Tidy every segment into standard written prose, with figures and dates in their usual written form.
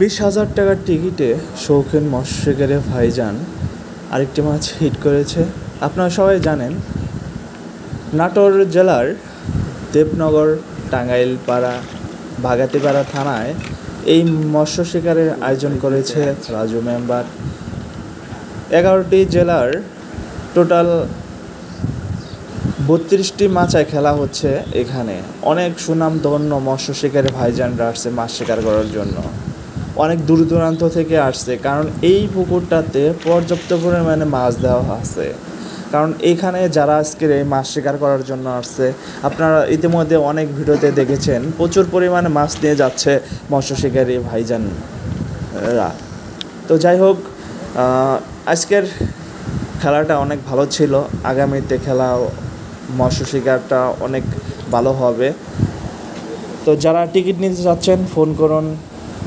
20,000 টাকার টিকিটে শৌখিন মৎস্য শিকারী ভাইজান আরেকটি মাছ হিট করেছে। আপনারা সবাই জানেন, নাটোর জেলার দেবনগর, টাঙ্গাইলপাড়া, ভাগাতিপাড়া থানায় এই মৎস্য শিকারের আয়োজন করেছে রাজু মেম্বার। 11টি জেলার টোটাল 32টি মাচায় খেলা হচ্ছে। এখানে অনেক সুনামধন্য মৎস্য শিকারী ভাইজানরা আসছে মাছ শিকার করার জন্য, অনেক দূর দূরান্ত থেকে আসছে, কারণ এই পুকুরটাতে পর্যাপ্ত পরিমাণে মাছ দেওয়া আছে। কারণ এইখানে যারা আজকের এই মাছ শিকার করার জন্য আসছে, আপনারা ইতিমধ্যে অনেক ভিডিওতে দেখেছেন প্রচুর পরিমাণে মাছ নিয়ে যাচ্ছে মৎস্য শিকারী ভাইজানরা। তো যাই হোক, আজকের খেলাটা অনেক ভালো ছিল। আগামীতে খেলা মৎস্য শিকারটা অনেক ভালো হবে। তো যারা টিকিট নিতে চাচ্ছেন ফোন করুন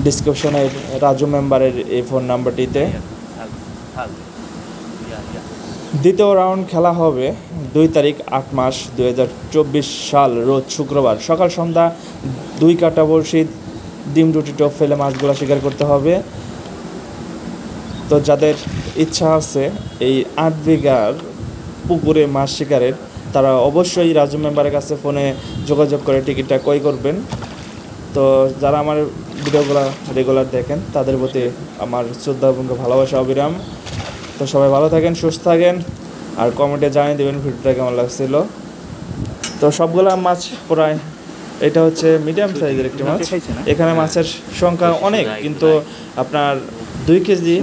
ডিসক্রিপশনের রাজু মেম্বারের এই ফোন নাম্বারটিতে। দ্বিতীয় রাউন্ড খেলা হবে 2 তারিখ 8 মাস 2024 সাল, রোজ শুক্রবার, সকাল সন্ধ্যা 2 কাটা বড়শি, ডিম রুটি টপ ফেলে মাছগুলো শিকার করতে হবে। তো যাদের ইচ্ছা আছে এই 8 বিঘার পুকুরে মাছ শিকারের, তারা অবশ্যই রাজু মেম্বারের কাছে ফোনে যোগাযোগ করে টিকিটটা ক্রয় করবেন। তো যারা আমার ভিডিওগুলো রেগুলার দেখেন তাদের প্রতি আমার শ্রদ্ধা এবং ভালোবাসা অবিরাম। তো সবাই ভালো থাকেন, সুস্থ থাকেন, আর কমেন্টে জানিয়ে দেবেন ভিডিওটা কেমন লাগছিল। তো সবগুলা মাছ প্রায়, এটা হচ্ছে মিডিয়াম সাইজের একটি মাছ। এখানে মাছের সংখ্যা অনেক, কিন্তু আপনার 2 কেজি,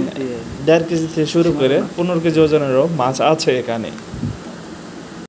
1.5 কেজি থেকে শুরু করে 15 কেজি ওজনেরও মাছ আছে এখানে।